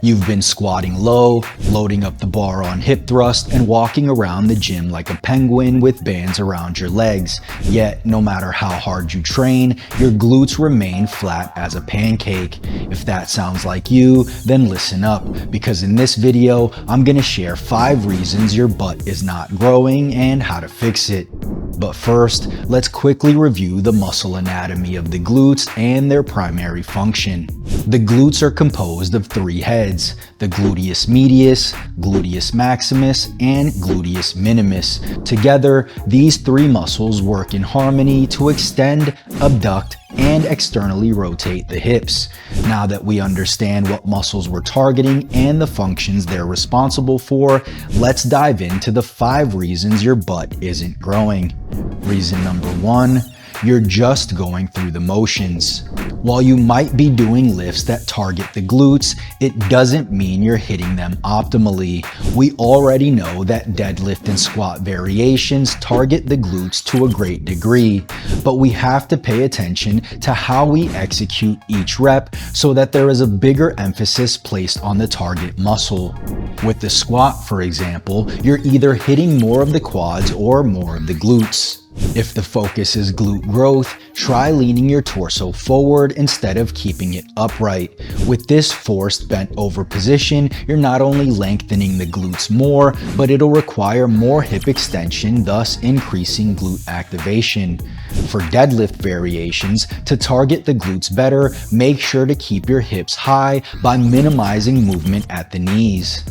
You've been squatting low, loading up the bar on hip thrust, and walking around the gym like a penguin with bands around your legs. Yet, no matter how hard you train, your glutes remain flat as a pancake. If that sounds like you, then listen up, because in this video, I'm gonna share 5 reasons your butt is not growing and how to fix it. But first, let's quickly review the muscle anatomy of the glutes and their primary function. The glutes are composed of 3 heads: the gluteus medius, gluteus maximus, and gluteus minimus. Together, these 3 muscles work in harmony to extend, abduct, and externally rotate the hips. Now that we understand what muscles we're targeting and the functions they're responsible for, let's dive into the 5 reasons your butt isn't growing. Reason number 1, you're just going through the motions. While you might be doing lifts that target the glutes, it doesn't mean you're hitting them optimally. We already know that deadlift and squat variations target the glutes to a great degree, but we have to pay attention to how we execute each rep so that there is a bigger emphasis placed on the target muscle. With the squat, for example, you're either hitting more of the quads or more of the glutes. If the focus is glute growth, try leaning your torso forward instead of keeping it upright. With this forced bent over position, you're not only lengthening the glutes more, but it'll require more hip extension, thus increasing glute activation. For deadlift variations, to target the glutes better, make sure to keep your hips high by minimizing movement at the knees.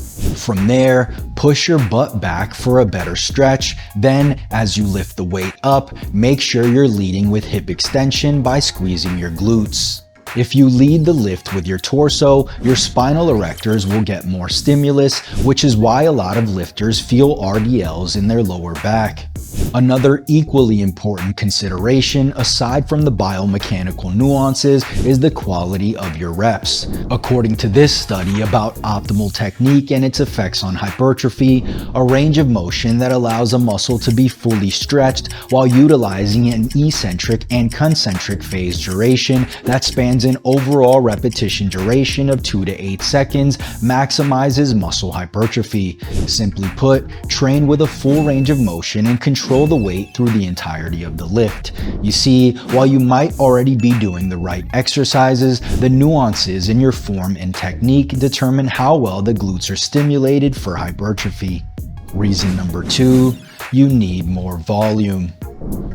From there, push your butt back for a better stretch. Then, as you lift the weight up, make sure you're leading with hip extension by squeezing your glutes. If you lead the lift with your torso, your spinal erectors will get more stimulus, which is why a lot of lifters feel RDLs in their lower back. Another equally important consideration, aside from the biomechanical nuances, is the quality of your reps. According to this study about optimal technique and its effects on hypertrophy, a range of motion that allows a muscle to be fully stretched while utilizing an eccentric and concentric phase duration that spans an overall repetition duration of 2 to 8 seconds maximizes muscle hypertrophy. Simply put, train with a full range of motion and control the weight through the entirety of the lift. You see, while you might already be doing the right exercises, the nuances in your form and technique determine how well the glutes are stimulated for hypertrophy. Reason number 2, you need more volume.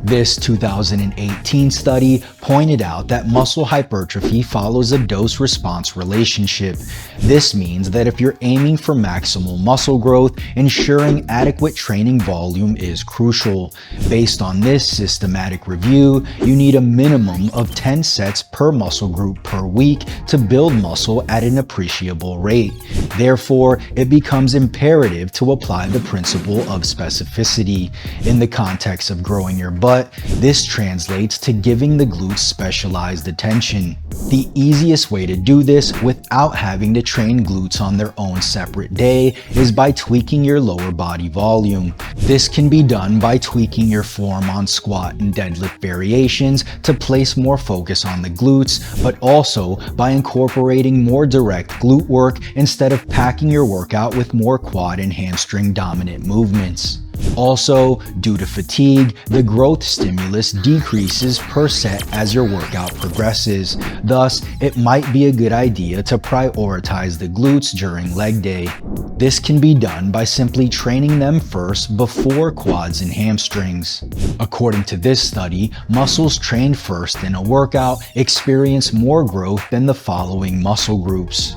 This 2018 study pointed out that muscle hypertrophy follows a dose-response relationship. This means that if you're aiming for maximal muscle growth, ensuring adequate training volume is crucial. Based on this systematic review, you need a minimum of 10 sets per muscle group per week to build muscle at an appreciable rate. Therefore, it becomes imperative to apply the principle of specificity. In the context of growing your butt, this translates to giving the glutes specialized attention. The easiest way to do this without having to train glutes on their own separate day is by tweaking your lower body volume. This can be done by tweaking your form on squat and deadlift variations to place more focus on the glutes, but also by incorporating more direct glute work instead of packing your workout with more quad and hamstring dominant movements. Also, due to fatigue, the growth stimulus decreases per set as your workout progresses. Thus, it might be a good idea to prioritize the glutes during leg day. This can be done by simply training them first before quads and hamstrings. According to this study, muscles trained first in a workout experience more growth than the following muscle groups.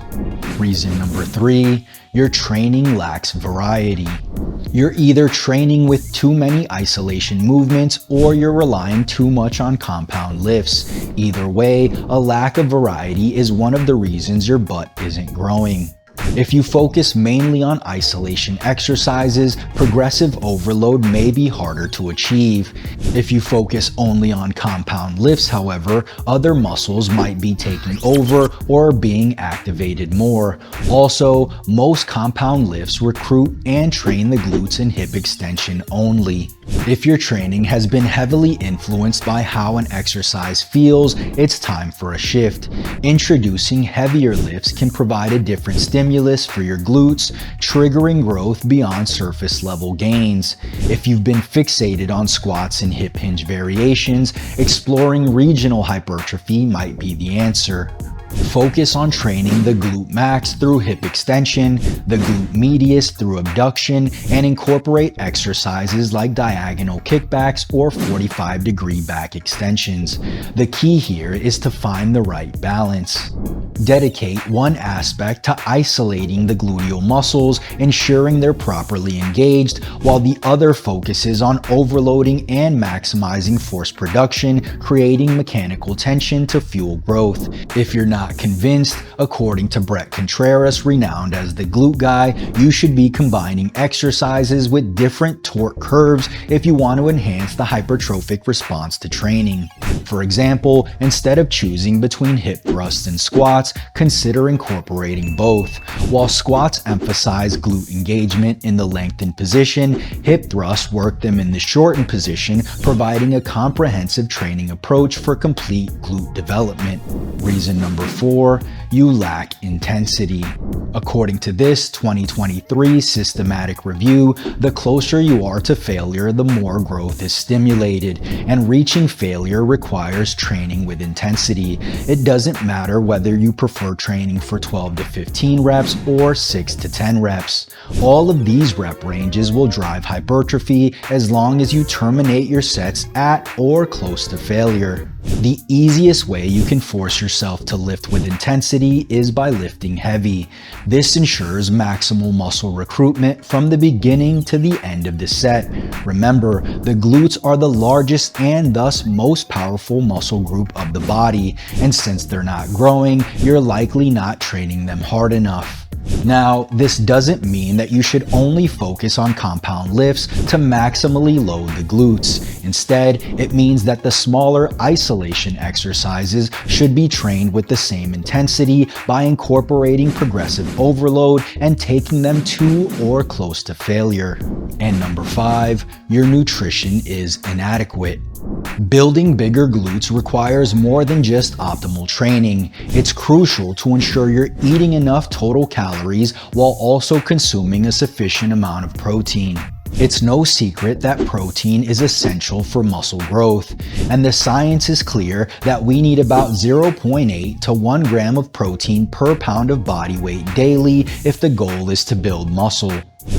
Reason number 3, your training lacks variety. You're either training with too many isolation movements or you're relying too much on compound lifts. Either way, a lack of variety is one of the reasons your butt isn't growing. If you focus mainly on isolation exercises, progressive overload may be harder to achieve. If you focus only on compound lifts, however, other muscles might be taking over or being activated more. Also, most compound lifts recruit and train the glutes and hip extension only. If your training has been heavily influenced by how an exercise feels, it's time for a shift. Introducing heavier lifts can provide a different stimulus for your glutes, triggering growth beyond surface level gains. If you've been fixated on squats and hip hinge variations, exploring regional hypertrophy might be the answer. Focus on training the glute max through hip extension, the glute medius through abduction, and incorporate exercises like diagonal kickbacks or 45-degree back extensions. The key here is to find the right balance. Dedicate one aspect to isolating the gluteal muscles, ensuring they're properly engaged, while the other focuses on overloading and maximizing force production, creating mechanical tension to fuel growth. If you're not convinced, according to Brett Contreras, renowned as the glute guy, you should be combining exercises with different torque curves if you want to enhance the hypertrophic response to training. For example, instead of choosing between hip thrusts and squats, consider incorporating both. While squats emphasize glute engagement in the lengthened position, hip thrusts work them in the shortened position, providing a comprehensive training approach for complete glute development. Reason number 4, you lack intensity. According to this 2023 systematic review, the closer you are to failure, the more growth is stimulated, and reaching failure requires training with intensity. It doesn't matter whether you prefer training for 12 to 15 reps or 6 to 10 reps. All of these rep ranges will drive hypertrophy as long as you terminate your sets at or close to failure. The easiest way you can force yourself to lift with intensity is by lifting heavy. This ensures maximal muscle recruitment from the beginning to the end of the set. Remember, the glutes are the largest and thus most powerful muscle group of the body, and since they're not growing, you're likely not training them hard enough. Now, this doesn't mean that you should only focus on compound lifts to maximally load the glutes. Instead, it means that the smaller isolation exercises should be trained with the same intensity by incorporating progressive overload and taking them to or close to failure. And number 5, your nutrition is inadequate. Building bigger glutes requires more than just optimal training. It's crucial to ensure you're eating enough total calories while also consuming a sufficient amount of protein. It's no secret that protein is essential for muscle growth, and the science is clear that we need about 0.8 to 1 gram of protein per pound of body weight daily if the goal is to build muscle.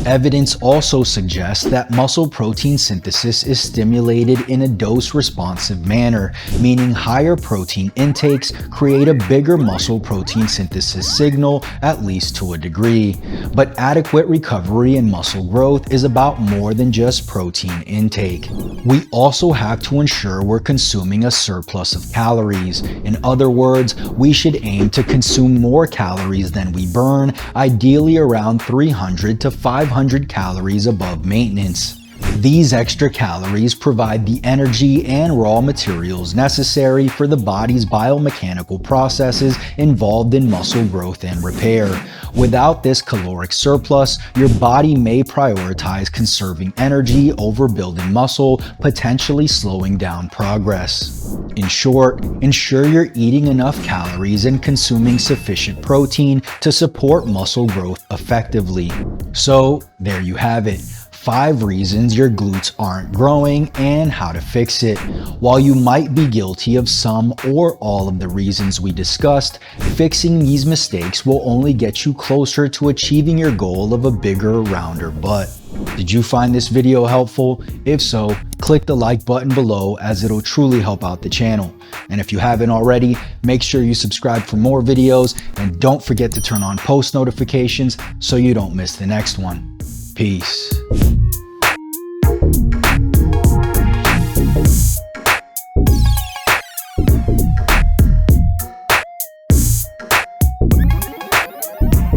Evidence also suggests that muscle protein synthesis is stimulated in a dose-responsive manner, meaning higher protein intakes create a bigger muscle protein synthesis signal, at least to a degree. But adequate recovery and muscle growth is about more than just protein intake. We also have to ensure we're consuming a surplus of calories. In other words, we should aim to consume more calories than we burn, ideally around 300 to 500 calories above maintenance. These extra calories provide the energy and raw materials necessary for the body's biomechanical processes involved in muscle growth and repair. Without this caloric surplus, your body may prioritize conserving energy over building muscle, potentially slowing down progress. In short, ensure you're eating enough calories and consuming sufficient protein to support muscle growth effectively. So, there you have it. 5 reasons your glutes aren't growing and how to fix it. While you might be guilty of some or all of the reasons we discussed, fixing these mistakes will only get you closer to achieving your goal of a bigger, rounder butt. Did you find this video helpful? If so, click the like button below as it'll truly help out the channel. And if you haven't already, make sure you subscribe for more videos and don't forget to turn on post notifications so you don't miss the next one. Peace.